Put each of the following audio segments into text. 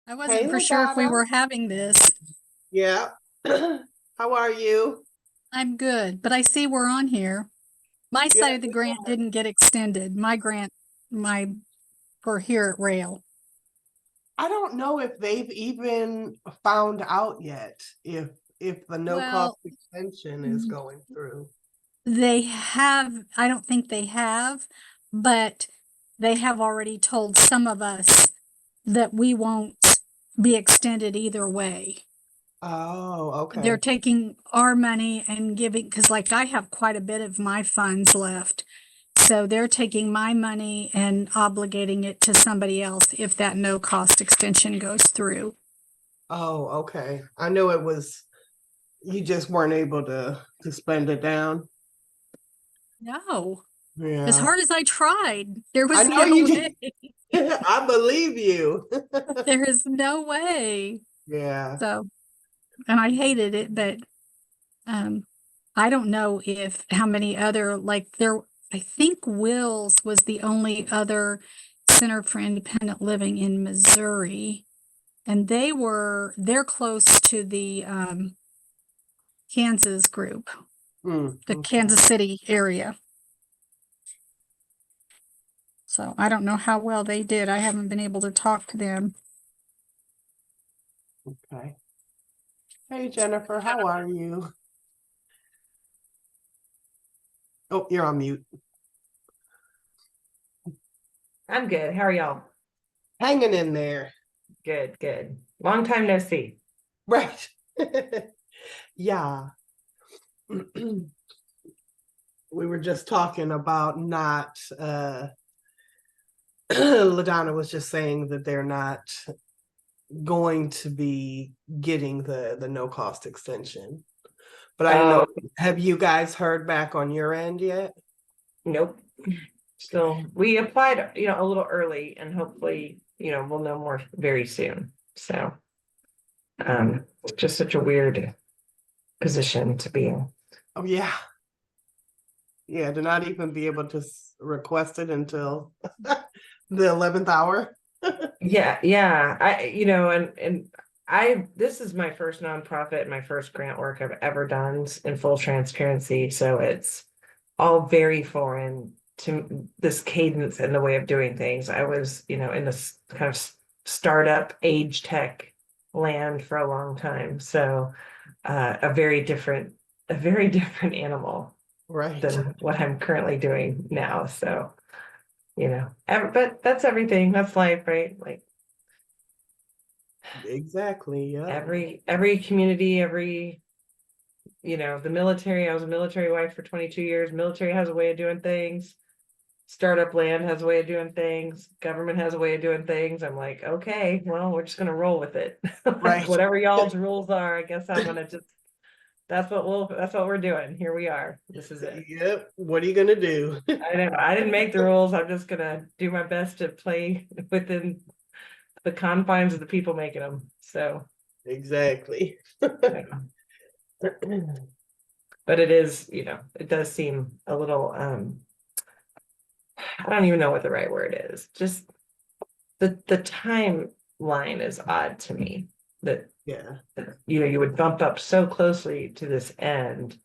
I Hey, wasn't for sure if we Ladonna. were having this. Yeah. How are you? I'm good, but I see we're on here. My Yeah, side of the we grant are. didn't get extended. My grant, my for here at Rail. I don't know if they've even found out yet if the no cost Well, extension is going through. they have, I don't think they have, but they have already told some of us that we won't be extended either way. Oh, They're okay. taking our money and giving, because like I have quite a bit of my funds left. So they're taking my money and obligating it to somebody else if that no cost extension goes through. Oh, okay. I knew it was you just weren't able to spend it down. No, as Yeah. hard as I tried, there I was know no you way. did. I believe you. There is no way. Yeah. So, and I hated it, but um, I don't know if how many other like there. I think Will's was the only other Center for Independent Living in Missouri, and they're close to the Kansas group, the Okay. Kansas City area. So I don't know how well they did. I haven't been able to talk to them. Okay. Hey Jennifer, how are you? Oh, you're on mute. I'm good. How are y'all? Hanging in there. Good, good. Long time no see. Right. Yeah. We were just talking about not LaDonna was just saying that they're not going to be getting the no cost extension. But I didn't know, Oh, have you guys heard back on your end yet? nope. Still, we applied, a little early and hopefully, we'll know more very soon. So, it's just such a weird position to be in. Oh yeah. Yeah, to not even be able to request it until the 11th hour. Yeah, yeah. This is my first nonprofit, my first grant work I've ever done in full transparency. So it's all very foreign to this cadence and the way of doing things. I was, in this kind of startup age tech land for a long time. So a very different animal Right. than what I'm currently doing now. So, but that's everything. That's life, right? Like Exactly. Yep. every community, the military. I was a military wife for 22 years. Military has a way of doing things. Startup land has a way of doing things. Government has a way of doing things. I'm like, okay, well, we're just gonna roll with it. Like Right. whatever y'all's rules are, I guess I'm gonna just that's what we're doing. Here we are. This is it. Yep. What are you gonna do? I didn't make the rules. I'm just gonna do my best to play within the confines of the people making them. So, Exactly. yeah. But it is, it does seem a little I don't even know what the right word is. Just the timeline is odd to me that Yeah. you would bump up so closely to this end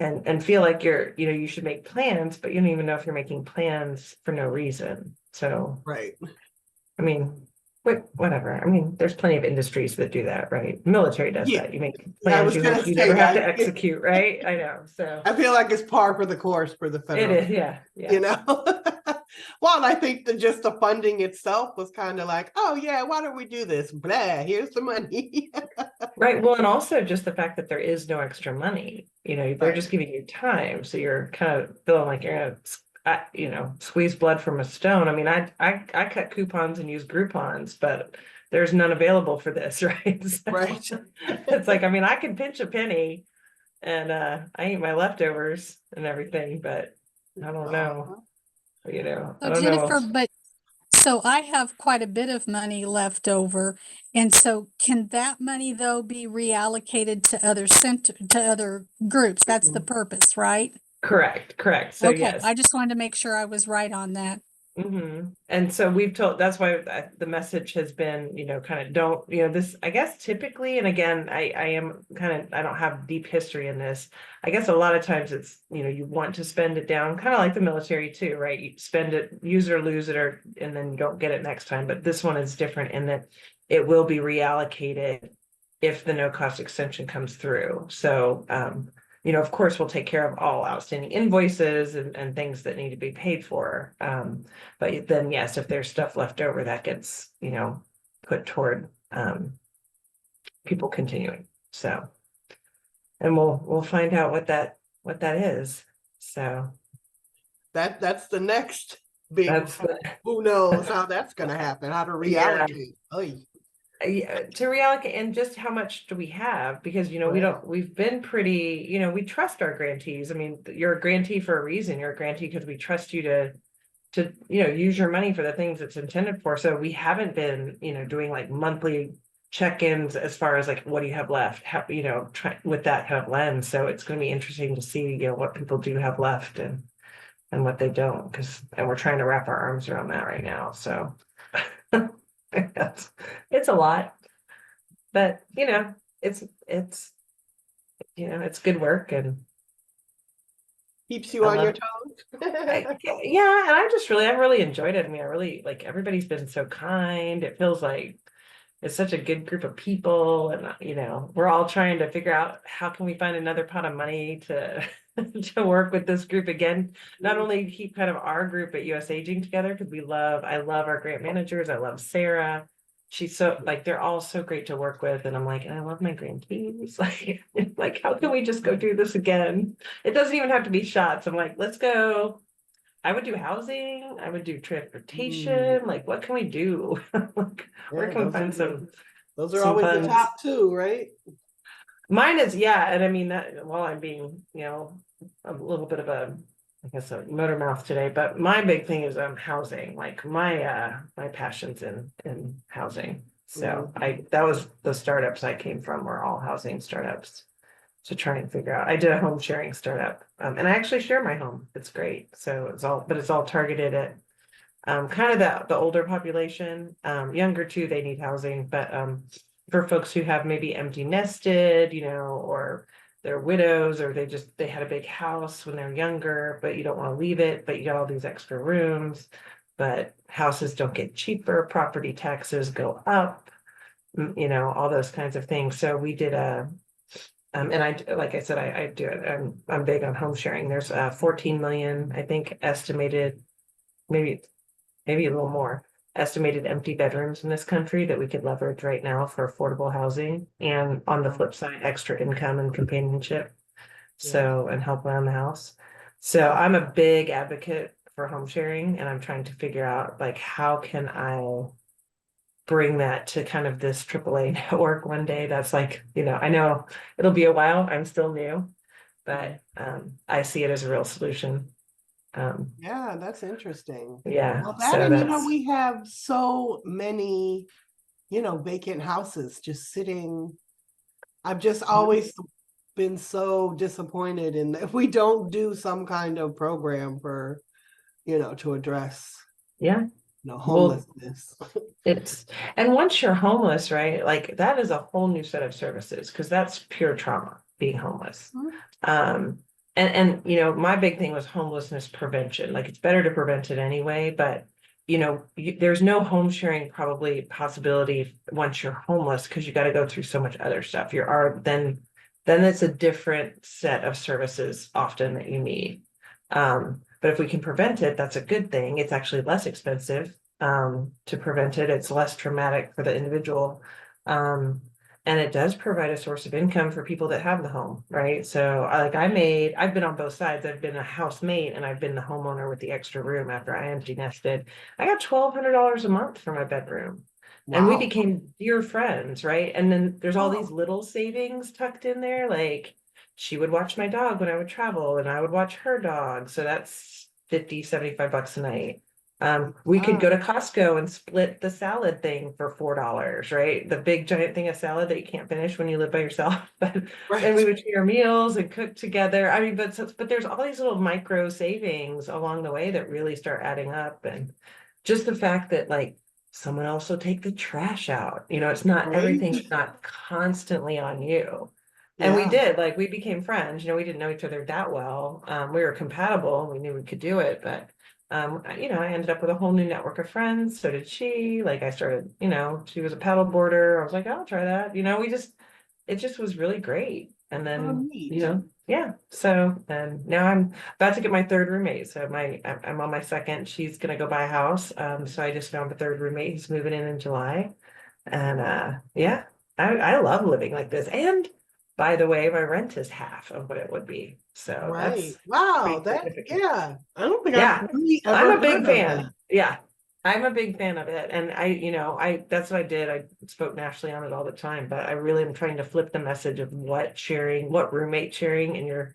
and feel like you should make plans, but you don't even know if you're making plans for no reason. So, Right. I mean, whatever. I mean, there's plenty of industries that do that, right? Military does Yeah. that. You make I plans was you gonna hope you never say have to execute, right? I know. So I feel like it's par for the course for the it federal, is, yeah, you yeah. know. Well, and I think that just the funding itself was kind of like, oh yeah, why don't we do this? Blah, here's the money. Right. Well, and also just the fact that there is no extra money, they're Right. just giving you time. So you're kind of feeling like you're gonna, squeeze blood from a stone. I mean, I cut coupons and use Groupons, but there's none available for this, right? So Right. it's like, I mean, I can pinch a penny and I eat my leftovers and everything, but I don't know, Uh-huh. I So don't know. Jennifer, but so I have quite a bit of money left over. And so can that money though be reallocated to other groups? That's the Mhm. purpose, right? Correct, correct. So Okay, yes. I just wanted to make sure I was right on that. And so we've told, that's why the message has been, kind of don't, this, I guess typically, and again, I am kind of, I don't have deep history in this. I guess a lot of times it's, you want to spend it down, kind of like the military too, right? You spend it, use it or lose it, and then you don't get it next time. But this one is different in that it will be reallocated if the no cost extension comes through. So, of course, we'll take care of all outstanding invoices and things that need to be paid for. But then, yes, if there's stuff left over, that gets, put toward people continuing. So, and we'll find out what that is. So That's the next big, that's who knows how that's gonna happen, how to reallocate. Oy. To reallocate, and just how much do we have? Because we've been pretty, we trust our grantees. I mean, you're a grantee for a reason. You're a grantee because we trust you to use your money for the things it's intended for. So we haven't been doing like monthly check-ins as far as like what do you have left, with that kind of lens. So it's going to be interesting to see what people do have left and what they don't, and we're trying to wrap our arms around that right now. So it's a lot, but it's good work, and Keeps you I on your love toes. yeah, and I've really enjoyed it. I mean, I really like, everybody's been so kind. It feels like it's such a good group of people, and we're all trying to figure out how can we find another pot of money to to work with this group again. Not only keep kind of our group at US Aging together, because I love our grant managers. I love Sarah. She's so, like, they're all so great to work with, and I'm like, and I love my grantees. Like how can we just go do this again? It doesn't even have to be shots. I'm like, let's go. I would do housing, I would do transportation, like what can we do? Like, where Yeah, can we find those are some always the funds? top two, right? Mine is, yeah, and I mean that, while I'm being, a little bit of a, I guess, a motor mouth today, but my big thing is housing. Like my passion's in housing. So that was the startups I came from, were all housing startups, to try and figure out. I did a home sharing startup, and I actually share my home. It's great. So it's all targeted at kind of the older population. Younger too, they need housing, but for folks who have maybe empty nested, or they're widows, or they had a big house when they're younger, but you don't want to leave it, but you got all these extra rooms, but houses don't get cheaper, property taxes go up, all those kinds of things. So we did and like I said, I do it. I'm big on home sharing. There's 14 million, I think, estimated, maybe a little more, estimated empty bedrooms in this country that we could leverage right now for affordable housing, and on the flip side, extra income and companionship. So, and help around the house. So I'm a big advocate for home sharing, and I'm trying to figure out, like, how can I bring that to kind of this AAA network one day. That's like, I know it'll be a while. I'm still new, but I see it as a real solution. Yeah, that's interesting. Yeah, Well, that, so and we have so many, vacant houses just sitting. I've just always been so disappointed in that we don't do some kind of program for, to address, yeah. Well, homelessness. and once you're homeless, right, like that is a whole new set of services, because that's pure trauma, being homeless. And my big thing was homelessness prevention. Like, it's better to prevent it anyway, but there's no home sharing probably possibility once you're homeless, because you got to go through so much other stuff. Then it's a different set of services often that you need. But if we can prevent it, that's a good thing. It's actually less expensive to prevent it. It's less traumatic for the individual. And it does provide a source of income for people that have the home, right? So I've been on both sides. I've been a housemate, and I've been the homeowner with the extra room after I empty nested. I got $1,200 a month for my bedroom. Wow. And we became dear friends, right? And then there's all these little savings tucked in there. Like, she would watch my dog when I would travel, and I would watch her dog. So that's $50, $75 a night. We could go to Costco and split the salad thing for $4, right? The big giant thing of salad that you can't finish when you live by yourself. But and we Right. would share meals and cook together. I mean, but there's all these little micro savings along the way that really start adding up. And just the fact that like someone else will take the trash out, it's not Right. everything's not constantly on you. And we Yeah. did, like, we became friends, we didn't know each other that well. We were compatible, we knew we could do it, but I ended up with a whole new network of friends. So did she. Like I started, she was a paddle boarder. I was like, I'll try that. It just was really great. And Oh, then, neat. yeah. So and now I'm about to get my third roommate. So I'm on my second. She's gonna go buy a house. So I just found a third roommate. He's moving in July. And yeah, I love living like this. And by the way, my rent is half of what it would be. So Right. that's Wow. pretty That, significant. yeah. I don't think I've Yeah, really I'm ever a big heard of fan. that. Yeah, I'm a big fan of it. And that's what I did. I spoke nationally on it all the time, but I really am trying to flip the message of what roommate sharing in your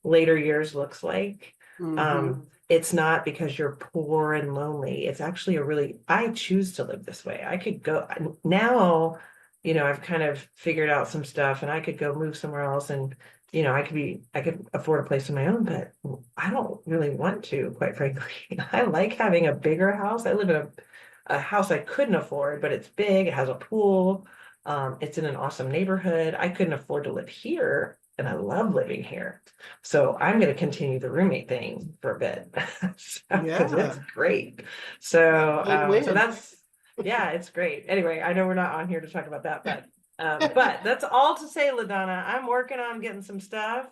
later years looks like. Mhm. It's not because you're poor and lonely. It's actually I choose to live this way. I could go now, I've kind of figured out some stuff and I could go move somewhere else and I could afford a place of my own, but I don't really want to, quite frankly. I like having a bigger house. I live in a house I couldn't afford, but it's big, it has a pool. It's in an awesome neighborhood. I couldn't afford to live here, and I love living here. So I'm going to continue the roommate thing for a bit because it's Yeah. great. So, so Win-win. yeah, it's great. Anyway, I know we're not on here to talk about that, but that's all to say, LaDonna, I'm working on getting some stuff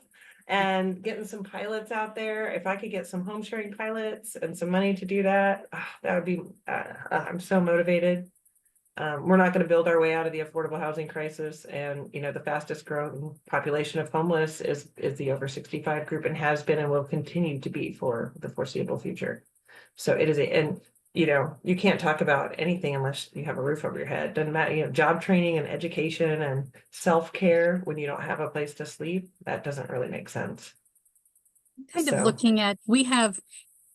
and getting some pilots out there. If I could get some home sharing pilots and some money to do that, that would be, I'm so motivated. We're not going to build our way out of the affordable housing crisis. And, the fastest growing population of homeless is the over 65 group and has been and will continue to be for the foreseeable future. So it is and you can't talk about anything unless you have a roof over your head. Doesn't matter, job training and education and self-care when you don't have a place to sleep, that doesn't really make sense. Kind of So, looking at, we have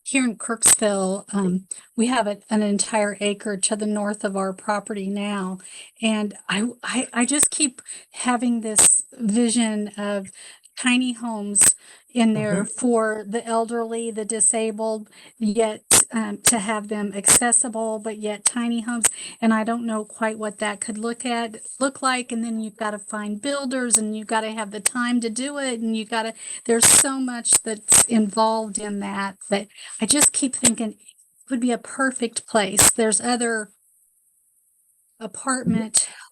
here in Kirksville, we have an entire acre to the north of our property now. And I just keep having this vision of tiny homes in there for the elderly, the disabled, yet to have them accessible, but yet tiny homes. And I don't know quite what that could look like. And then you've got to find builders and you've got to have the time to do it. And there's so much that's involved in that I just keep thinking it would be a perfect place. There's other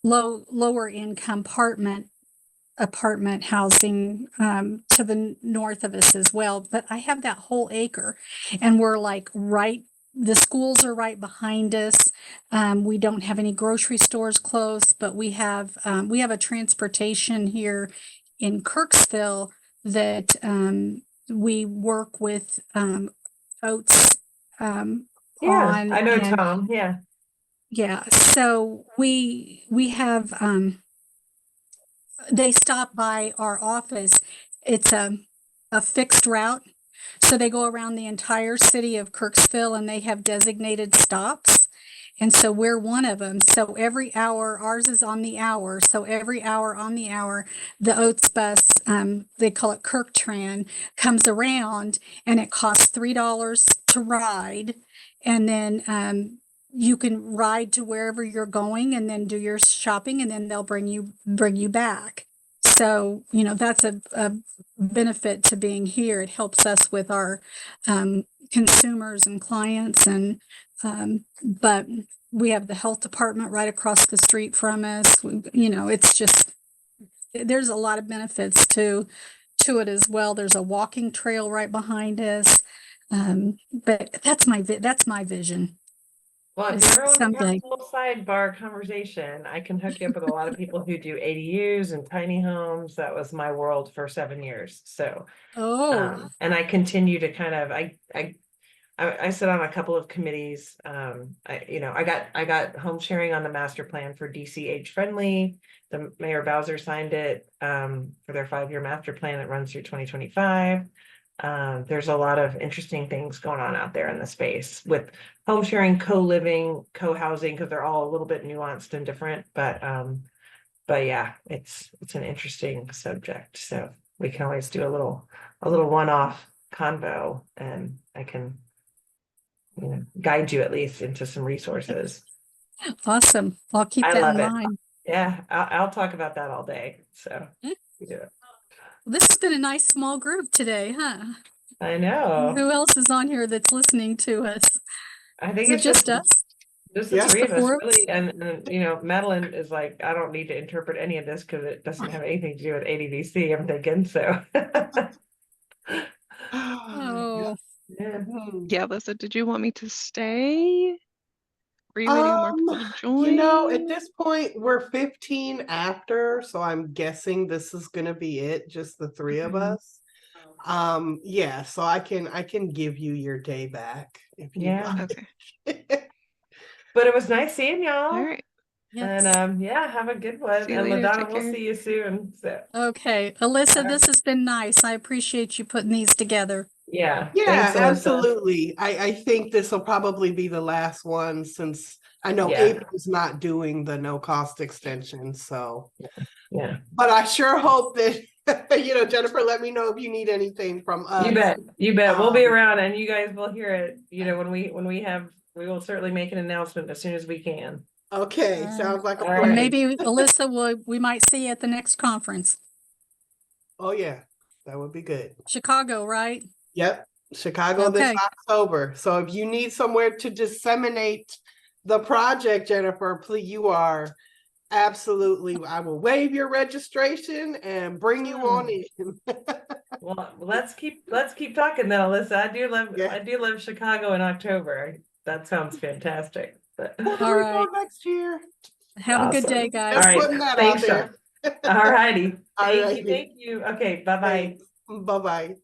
lower income apartment housing to the north of us as well. But I have that whole acre, and we're like the schools are right behind us. We don't have any grocery stores close, but we have a transportation here in Kirksville that we work with Oats yeah, on. I know And Tom. Yeah. yeah, so we have they stop by our office. It's a fixed route. So they go around the entire city of Kirksville and they have designated stops. And so we're one of them. So every hour, ours is on the hour. So every hour on the hour, the Oats bus, they call it Kirktran, comes around and it costs $3 to ride. And then you can ride to wherever you're going and then do your shopping and then they'll bring you back. So, that's a benefit to being here. It helps us with our consumers and clients but we have the health department right across the street from us. It's just, there's a lot of benefits to it as well. There's a walking trail right behind us. But that's my vision. Well, if Is you ever want to have someday. a little sidebar conversation, I can hook you up with a lot of people who do ADUs and tiny homes. That was my world for 7 years. So, Oh, and I continue to kind of, I sit on a couple of committees. I got home sharing on the master plan for DC age friendly. The Mayor Bowser signed it for their 5-year master plan that runs through 2025. There's a lot of interesting things going on out there in the space with home sharing, co-living, co-housing, because they're all a little bit nuanced and different. But yeah, it's an interesting subject. So we can always do a little one-off convo, and I can, guide you at least into some resources. Awesome. I'll keep I that love in it. mind. Yeah, I'll talk about that all day. So Yeah. we do it. This has been a nice small group today, huh? I know. Who else is on here that's listening to us? I think Is it it's just us? just the Yeah. three of the us, four of really. And Madeline is like, I don't need to interpret any of this because it doesn't have anything to do with ADVC, I'm thinking. So Oh, yeah. Mhm. Yeah, Lisa, did you want me to stay? Were you waiting on more people to At join? this point, we're 15 after, so I'm guessing this is gonna be it, just the three of Mhm. us. Yeah, so I can give you your day back if you Yeah. Okay. But it was nice seeing y'all. All right. yes. And yeah, have a good one. See you And later. LaDonna, Take we'll care. see you soon. So Okay, Alyssa, Alright. this has been nice. I appreciate you putting these together. yeah. Yeah, Thanks, Alyssa. absolutely. I think this will probably be the last one since I know Yeah. April's not doing the no cost extension, so. Yeah. But I sure hope that, Jennifer, let me know if you need anything from us. You bet. You bet. We'll be Um, around and you guys will hear it, we will certainly make an announcement as soon as we can. Okay, sounds like a All And plan. right. maybe Alyssa, we might see you at the next conference. Oh, yeah, that would be good. Chicago, right? Yep, Chicago this Okay. October. So if you need somewhere to disseminate the project, Jennifer, please, you are absolutely, I will waive your registration and bring you on in. Well, let's keep talking then, Alyssa. Yeah. I do love Chicago in October. That sounds fantastic. But Puerto All Rico right. next year. Have a good awesome. day, guys. All Just right. putting that Thanks, out there. Sean. All righty. All Thank righty. you. Thank you. Okay. Bye-bye. Bye-bye.